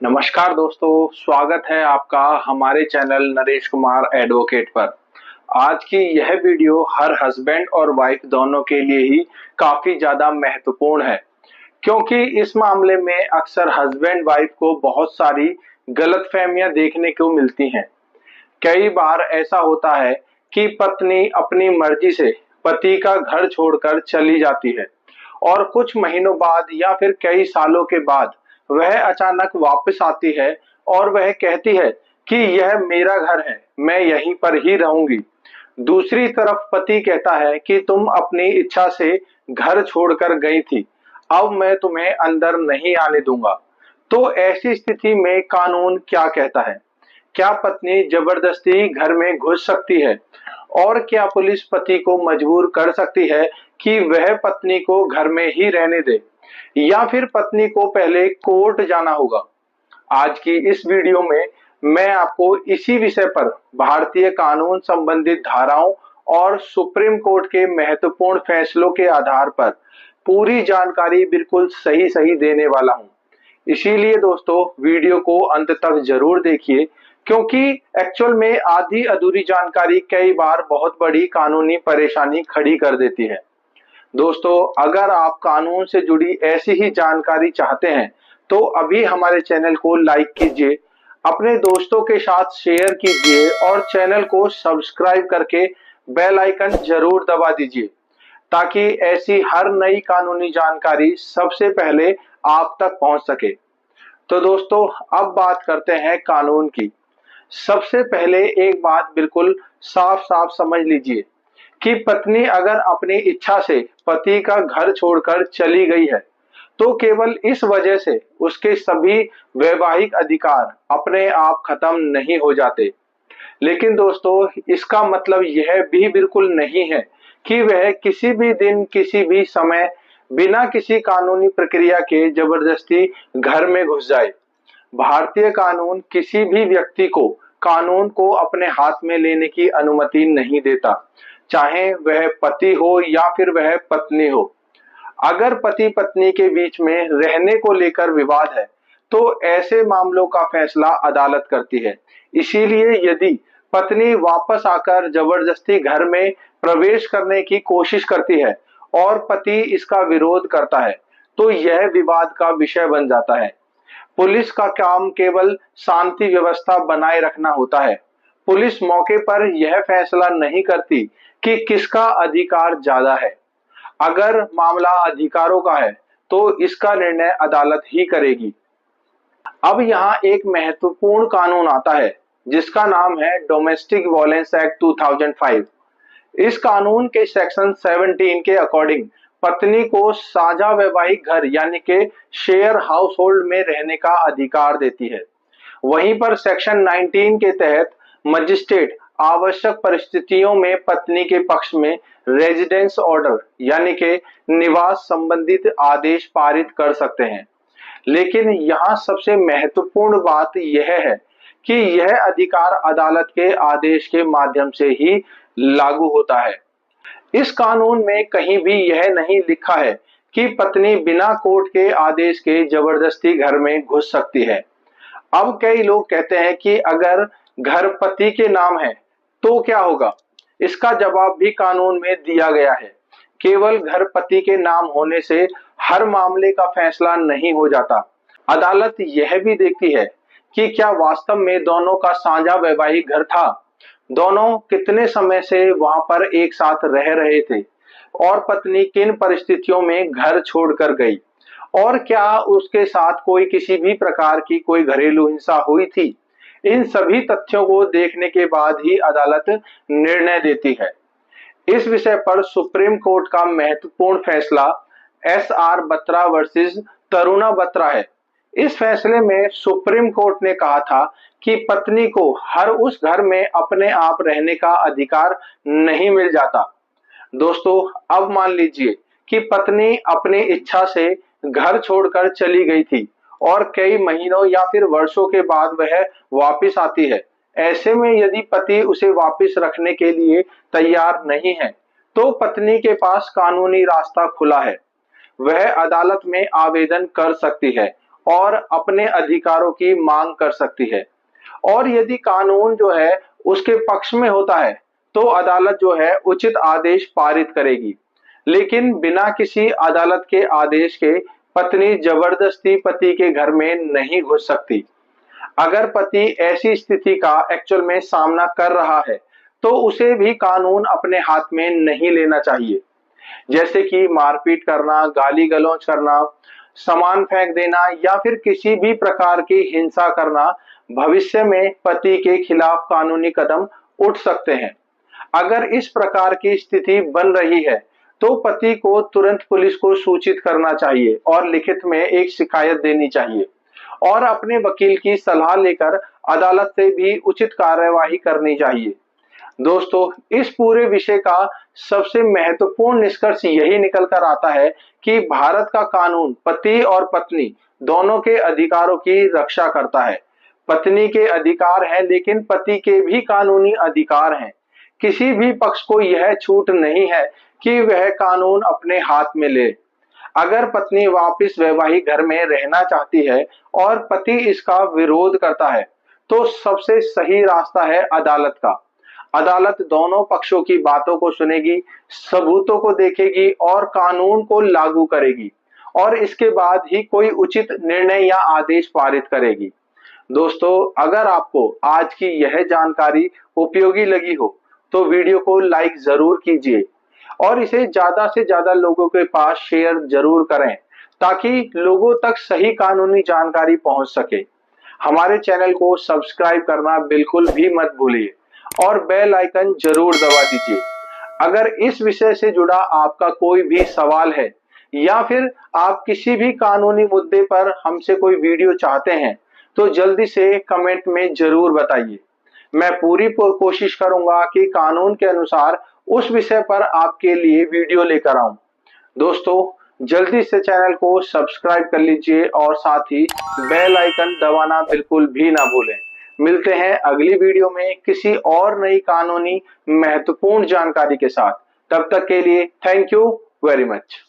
नमस्कार दोस्तों, स्वागत है आपका हमारे चैनल नरेश कुमार एडवोकेट पर। आज की यह वीडियो हर हस्बैंड और वाइफ दोनों के लिए ही काफी ज्यादा महत्वपूर्ण है, क्योंकि इस मामले में अक्सर हस्बैंड वाइफ को बहुत सारी गलतफहमियां देखने को मिलती हैं। कई बार ऐसा होता है कि पत्नी अपनी मर्जी से पति का घर छोड़कर चली जाती है और कुछ महीनों बाद या फिर कई सालों के बाद वह अचानक वापस आती है और वह कहती है कि यह मेरा घर है, मैं यहीं पर ही रहूंगी। दूसरी तरफ पति कहता है कि तुम अपनी इच्छा से घर छोड़कर गई थी, अब मैं तुम्हें अंदर नहीं आने दूंगा। तो ऐसी स्थिति में कानून क्या कहता है? क्या पत्नी जबरदस्ती घर में घुस सकती है? और क्या पुलिस पति को मजबूर कर सकती है कि वह पत्नी को घर में ही रहने दे, या फिर पत्नी को पहले कोर्ट जाना होगा? आज की इस वीडियो में मैं आपको इसी विषय पर भारतीय कानून संबंधित धाराओं और सुप्रीम कोर्ट के महत्वपूर्ण फैसलों के आधार पर पूरी जानकारी बिल्कुल सही सही देने वाला हूं। इसीलिए दोस्तों, वीडियो को अंत तक जरूर देखिए, क्योंकि एक्चुअल में आधी अधूरी जानकारी कई बार बहुत बड़ी कानूनी परेशानी खड़ी कर देती है। दोस्तों, अगर आप कानून से जुड़ी ऐसी ही जानकारी चाहते हैं तो अभी हमारे चैनल को लाइक कीजिए, अपने दोस्तों के साथ शेयर कीजिए और चैनल को सब्सक्राइब करके बेल आइकन जरूर दबा दीजिए, ताकि ऐसी हर नई कानूनी जानकारी सबसे पहले आप तक पहुंच सके। तो दोस्तों, अब बात करते हैं कानून की। सबसे पहले एक बात बिल्कुल साफ साफ समझ लीजिए कि पत्नी अगर अपनी इच्छा से पति का घर छोड़कर चली गई है तो केवल इस वजह से उसके सभी वैवाहिक अधिकार अपने आप खत्म नहीं हो जाते। लेकिन दोस्तों, इसका मतलब यह भी बिल्कुल नहीं है कि वह किसी भी दिन किसी भी समय बिना किसी कानूनी प्रक्रिया के जबरदस्ती घर में घुस जाए। भारतीय कानून किसी भी व्यक्ति को कानून को अपने हाथ में लेने की अनुमति नहीं देता, चाहे वह पति हो या फिर वह पत्नी हो। अगर पति पत्नी के बीच में रहने को लेकर विवाद है तो ऐसे मामलों का फैसला अदालत करती है। इसीलिए यदि पत्नी वापस आकर जबरदस्ती घर में प्रवेश करने की कोशिश करती है और पति इसका विरोध करता है तो यह विवाद का विषय बन जाता है। पुलिस का काम केवल शांति व्यवस्था बनाए रखना होता है। पुलिस मौके पर यह फैसला नहीं करती कि किसका अधिकार ज्यादा है। अगर मामला अधिकारों का है तो इसका निर्णय अदालत ही करेगी। अब यहाँ एक महत्वपूर्ण कानून आता है जिसका नाम है डोमेस्टिक वायलेंस एक्ट 2005। इस कानून के सेक्शन 17 के अकॉर्डिंग पत्नी को साझा वैवाहिक घर यानी के शेयर हाउस होल्ड में रहने का अधिकार देती है। वहीं पर सेक्शन 19 के तहत मजिस्ट्रेट आवश्यक परिस्थितियों में पत्नी के पक्ष में रेजिडेंस ऑर्डर यानी के निवास संबंधित आदेश पारित कर सकते हैं। लेकिन यहाँ सबसे महत्वपूर्ण बात यह है कि यह अधिकार अदालत के आदेश के माध्यम से ही लागू होता है। इस कानून में कहीं भी यह नहीं लिखा है कि पत्नी बिना कोर्ट के आदेश के जबरदस्ती घर में घुस सकती है। अब कई लोग कहते हैं कि अगर घर पति के नाम है तो क्या होगा? इसका जवाब भी कानून में दिया गया है। केवल घर पति के नाम होने से हर मामले का फैसला नहीं हो जाता। अदालत यह भी देखती है कि क्या वास्तव में दोनों का साझा वैवाहिक घर था, दोनों कितने समय से वहां पर एक साथ रह रहे थे और पत्नी किन परिस्थितियों में घर छोड़कर गई, और क्या उसके साथ कोई किसी भी प्रकार की कोई घरेलू हिंसा हुई थी। इन सभी तथ्यों को देखने के बाद ही अदालत निर्णय देती है। इस विषय पर सुप्रीम कोर्ट का महत्वपूर्ण फैसला SR बत्रा वर्सेस तरुणा बत्रा है। इस फैसले में सुप्रीम कोर्ट ने कहा था कि पत्नी को हर उस घर में अपने आप रहने का अधिकार नहीं मिल जाता। दोस्तों, अब मान लीजिए कि पत्नी अपनी इच्छा से घर छोड़कर चली गई थी और कई महीनों या फिर वर्षों के बाद वह वापस आती है। ऐसे में यदि पति उसे वापस रखने के लिए तैयार नहीं है तो पत्नी के पास कानूनी रास्ता खुला है। वह अदालत में आवेदन कर सकती है और अपने अधिकारों की मांग कर सकती है। और यदि कानून जो है उसके पक्ष में होता है तो अदालत जो है उचित आदेश पारित करेगी। लेकिन बिना किसी अदालत के आदेश के पत्नी जबरदस्ती पति के घर में नहीं घुस सकती। अगर पति ऐसी स्थिति का एक्चुअल में सामना कर रहा है तो उसे भी कानून अपने हाथ में नहीं लेना चाहिए। जैसे कि मारपीट करना, गाली गलौज करना, सामान फेंक देना या फिर किसी भी प्रकार की हिंसा करना भविष्य में पति के खिलाफ कानूनी कदम उठ सकते हैं। अगर इस प्रकार की स्थिति बन रही है तो पति को तुरंत पुलिस को सूचित करना चाहिए और लिखित में एक शिकायत देनी चाहिए और अपने वकील की सलाह लेकर अदालत से भी उचित कार्यवाही करनी चाहिए। दोस्तों, इस पूरे विषय का सबसे महत्वपूर्ण निष्कर्ष यही निकल कर आता है कि भारत का कानून पति और पत्नी दोनों के अधिकारों की रक्षा करता है। पत्नी के अधिकार हैं लेकिन पति के भी कानूनी अधिकार हैं। किसी भी पक्ष को यह छूट नहीं है कि वह कानून अपने हाथ में ले। अगर पत्नी वापस वैवाहिक घर में रहना चाहती है और पति इसका विरोध करता है तो सबसे सही रास्ता है अदालत का। अदालत दोनों पक्षों की बातों को सुनेगी, सबूतों को देखेगी और कानून को लागू करेगी और इसके बाद ही कोई उचित निर्णय या आदेश पारित करेगी। दोस्तों, अगर आपको आज की यह जानकारी उपयोगी लगी हो तो वीडियो को लाइक जरूर कीजिए और इसे ज्यादा से ज्यादा लोगों के पास शेयर जरूर करें ताकि लोगों तक सही कानूनी जानकारी पहुंच सके। हमारे चैनल को सब्सक्राइब करना बिल्कुल भी मत भूलिए और बेल आइकन जरूर दबा दीजिए। अगर इस विषय से जुड़ा आपका कोई भी सवाल है या फिर आप किसी भी कानूनी मुद्दे पर हमसे कोई वीडियो चाहते हैं तो जल्दी से कमेंट में जरूर बताइए। मैं पूरी कोशिश करूंगा कि कानून के अनुसार उस विषय पर आपके लिए वीडियो लेकर आऊं। दोस्तों, जल्दी से चैनल को सब्सक्राइब कर लीजिए और साथ ही बेल आइकन दबाना बिल्कुल भी ना भूलें। मिलते हैं अगली वीडियो में किसी और नई कानूनी महत्वपूर्ण जानकारी के साथ। तब तक के लिए थैंक यू वेरी मच।